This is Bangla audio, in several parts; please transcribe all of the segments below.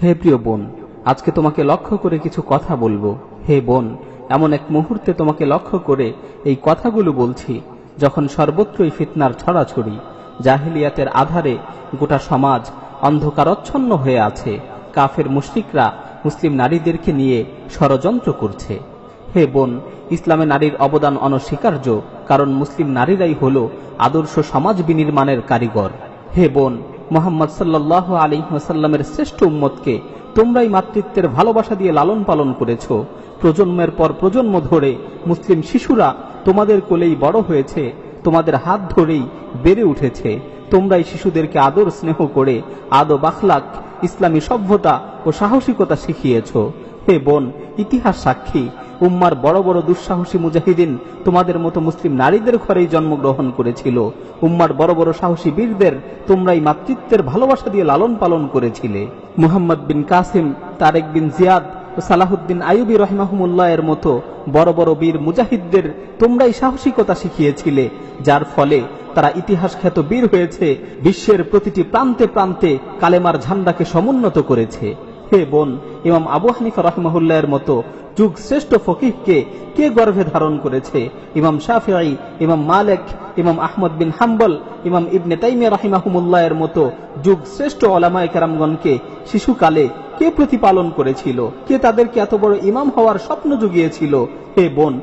হে প্রিয় বোন, আজকে তোমাকে লক্ষ্য করে কিছু কথা বলবো। হে বোন, এমন এক মুহূর্তে তোমাকে লক্ষ্য করে এই কথাগুলো বলছি যখন সর্বত্রই ফিতনার ছড়াছড়ি, জাহিলিয়াতের আধারে গোটা সমাজ অন্ধকারচ্ছন্ন হয়ে আছে। কাফের মুশরিকরা মুসলিম নারীদেরকে নিয়ে ষড়যন্ত্র করছে। হে বোন, ইসলামে নারীর অবদান অনস্বীকার্য, কারণ মুসলিম নারীরাই হলো আদর্শ সমাজ বিনির্মাণের কারিগর। হে বোন, মুহাম্মদ সাল্লাল্লাহু আলাইহি ওয়াসাল্লামের শ্রেষ্ঠ উম্মতকে তোমরাই মাতৃত্বের ভালোবাসা দিয়ে লালন পালন করেছ। প্রজন্মের পর প্রজন্ম ধরে মুসলিম শিশুরা তোমাদের কোলেই বড় হয়েছে, তোমাদের হাত ধরেই বেড়ে উঠেছে। তোমরাই শিশুদেরকে আদর স্নেহ করে আদব আখলাক, ইসলামী সভ্যতা ও সাহসিকতা শিখিয়েছ। হে বোন, ইতিহাস সাক্ষী, উম্মার বড় বড় দুঃসাহসী মুজাহিদিন তোমাদের মতো মুসলিম নারীদের ঘরেই জন্মগ্রহণ করেছিল। উম্মার বড় বড় সাহসী বীরদের তোমরাই মাতৃত্বের ভালোবাসা দিয়ে লালন পালন করেছিলে। মুহাম্মদ বিন কাসিম, তারেক বিন জিয়াদ ও সালাহুদ্দিন আইয়ুবী রাহিমাহুমুল্লাহ এর মতো বড় বড় বীর মুজাহিদদের তোমরাই সাহসিকতা শিখিয়েছিলে, যার ফলে তারা ইতিহাস খ্যাত বীর হয়েছে, বিশ্বের প্রতিটি প্রান্তে প্রান্তে কালেমার ঝান্ডাকে সমুন্নত করেছে। হে বোন, ইমাম আবু হানিফা রাহিমাহুল্লাহ এর মতো যুগ শ্রেষ্ঠ ফকিহকে কে গর্ভে ধারণ করেছে? ইমাম শাফিঈ, ইমাম মালিক, ইমাম আহমদ বিন হাম্বল, ইমাম ইবনে তাইমিয়া রাহিমাহুমুল্লাহ এর মতো যুগ শ্রেষ্ঠ ওলামায়ে কেরামগণকে শিশুকালে কে প্রতিপালন করেছিল? কে তাদেরকে এত বড় ইমাম হওয়ার স্বপ্ন জুগিয়েছিল? হে বোন,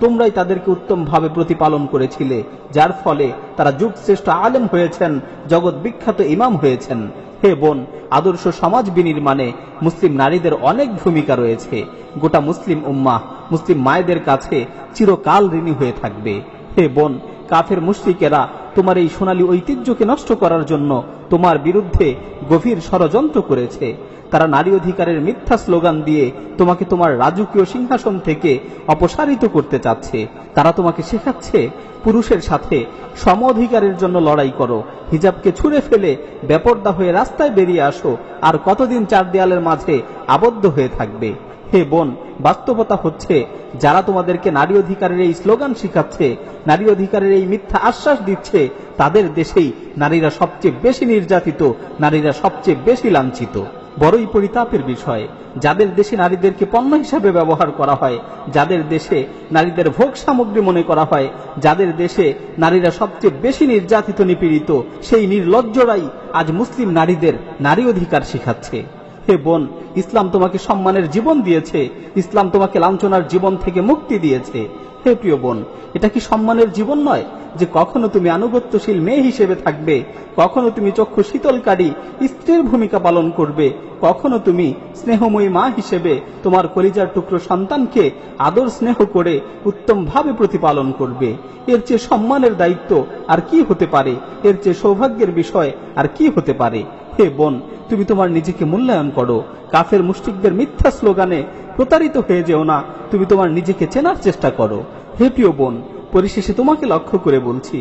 তোমরাই তাদেরকে উত্তমভাবে প্রতিপালন করেছিলে, যার ফলে তারা যুগ শ্রেষ্ঠ আলেম হয়েছেন, জগৎ বিখ্যাত ইমাম হয়েছেন। হে বোন, আদর্শ সমাজ বিনির্মাণে মুসলিম নারীদের অনেক ভূমিকা রয়েছে। গোটা মুসলিম উম্মাহ মুসলিম মায়েদের কাছে চিরকাল ঋণী হয়ে থাকবে। হে বোন, কাফের মুশরিকেরা তোমার এই সোনালী ঐতিহ্যকে নষ্ট করার জন্য তোমার বিরুদ্ধে গভীর ষড়যন্ত্র করেছে। তারা নারী অধিকারের মিথ্যা স্লোগান দিয়ে তোমাকে তোমার রাজকীয় সিংহাসন থেকে অপসারিত করতে চাচ্ছে। তারা তোমাকে শেখাচ্ছে পুরুষের সাথে সম অধিকারের জন্য লড়াই করো, হিজাবকে ছুঁড়ে ফেলে বেপর্দা হয়ে রাস্তায় বেরিয়ে আসো। আর কতদিন চার দেয়ালের মাঝে আবদ্ধ হয়ে থাকবে? হে বোন, বাস্তবতা হচ্ছে যারা তোমাদেরকে নারী অধিকারের এই স্লোগান শিখাচ্ছে, নারী অধিকারের এই মিথ্যা আশ্বাস দিচ্ছে, তাদের দেশেই নারীরা সবচেয়ে বেশি নির্যাতিত, নারীরা সবচেয়ে বেশি লাঞ্ছিত। বড়ই পরিতাপের বিষয়, যাদের দেশে নারীদেরকে পণ্য হিসাবে ব্যবহার করা হয়, যাদের দেশে নারীদের ভোগ সামগ্রী মনে করা হয়, যাদের দেশে নারীরা সবচেয়ে বেশি নির্যাতিত নিপীড়িত, সেই নির্লজ্জরাই আজ মুসলিম নারীদের নারী অধিকার শিখাচ্ছে। হে বোন, ইসলাম তোমাকে সম্মানের জীবন দিয়েছে, ইসলাম তোমাকে লাঞ্ছনার জীবন থেকে মুক্তি দিয়েছে। হে প্রিয় বোন, এটা কি সম্মানের জীবন নয় যে কখনো তুমি আনুগত্যশীল মেয়ে হিসেবে থাকবে, কখনো তুমি চক্ষু শীতলকারী স্ত্রীর ভূমিকা পালন করবে, কখনো তুমি স্নেহময়ী মা হিসেবে তোমার কলিজার টুকরো সন্তানকে আদর স্নেহ করে উত্তমভাবে প্রতিপালন করবে? এর চেয়ে সম্মানের দায়িত্ব আর কি হতে পারে? এর চেয়ে সৌভাগ্যের বিষয় আর কি হতে পারে? হে বোন, তুমি তোমার নিজেকে মূল্যায়ন করো, কাফের মুশরিকদের মিথ্যা স্লোগানে প্রতারিত হয়ে যেও না, তুমি তোমার নিজেকে চেনার চেষ্টা করো। হে প্রিয় বোন, পরিশেষে তোমাকে লক্ষ্য করে বলছি,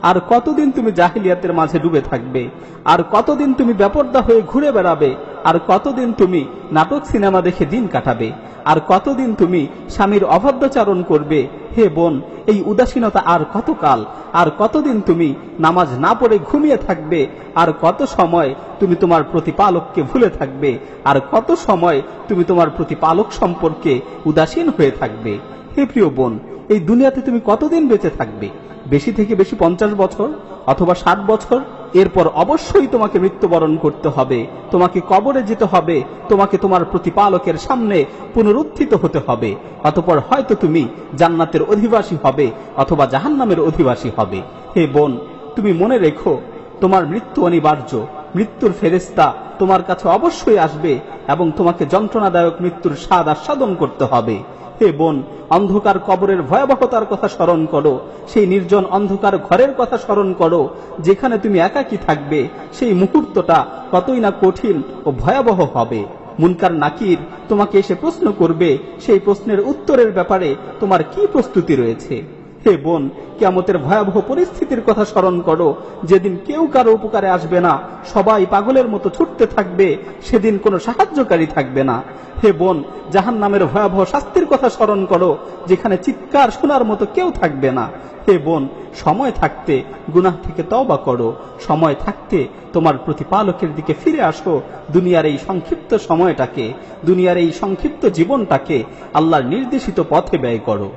আর কতদিন তুমি জাহিলিয়াতের মাঝে ডুবে থাকবে? আর কতদিন তুমি বেপর্দা হয়ে ঘুরে বেড়াবে? আর কতদিন তুমি নাটক সিনেমা দেখে দিন কাটাবে? আর কতদিন তুমি স্বামীর অভদ্রাচরণ করবে? হে বোন, এই উদাসীনতা আর কতকাল? আর কতদিন তুমি নামাজ না পড়ে ঘুমিয়ে থাকবে? আর কত সময় তুমি তোমার প্রতিপালককে ভুলে থাকবে? আর কত সময় তুমি তোমার প্রতিপালক সম্পর্কে উদাসীন হয়ে থাকবে? হে প্রিয় বোন, এই দুনিয়াতে তুমি কতদিন বেঁচে থাকবে? বেশি থেকে বেশি 50 বছর অথবা 60 বছর। এরপর অবশ্যই তোমাকে মৃত্যুবরণ করতে হবে, তোমাকে কবরে যেতে হবে, তোমাকে তোমার প্রতিপালকের সামনে পুনরুত্থিত হতে হবে। অতঃপর হয়তো তুমি জান্নাতের অধিবাসী হবে অথবা জাহান্নামের অধিবাসী হবে। হে বোন, তুমি মনে রেখো, তোমার মৃত্যু অনিবার্য। মৃত্যুর ফেরেশতা তোমার কাছে অবশ্যই আসবে এবং তোমাকে যন্ত্রণাদায়ক মৃত্যুর স্বাদ আস্বাদন করতে হবে। হে বোন, অন্ধকার কবরের ভয়াবহতার কথা স্মরণ করো, সেই নির্জন অন্ধকার ঘরের কথা স্মরণ করো যেখানে তুমি একাকী থাকবে। সেই মুহূর্তটা কতই না কঠিন ও ভয়াবহ হবে। মুনকার নাকির তোমাকে এসে প্রশ্ন করবে, সেই প্রশ্নের উত্তরের ব্যাপারে তোমার কি প্রস্তুতি রয়েছে? হে বোন, কিয়ামতের ভয়াবহ পরিস্থিতির কথা স্মরণ করো, যেদিন কেউ কারো উপকারে আসবে না, সবাই পাগলের মতো ছুটতে থাকবে, সেদিন কোনো সাহায্যকারী থাকবে না। হে বোন, জাহান্নামের ভয়াবহ শাস্তির কথা স্মরণ করো, যেখানে চিৎকার শোনার মতো কেউ থাকবে না। হে বোন, সময় থাকতে গুনাহ থেকে তওবা করো, সময় থাকতে তোমার প্রতিপালকের দিকে ফিরে আসো। দুনিয়ার এই সংক্ষিপ্ত সময়টাকে, দুনিয়ার এই সংক্ষিপ্ত জীবনটাকে আল্লাহর নির্দেশিত পথে ব্যয় করো।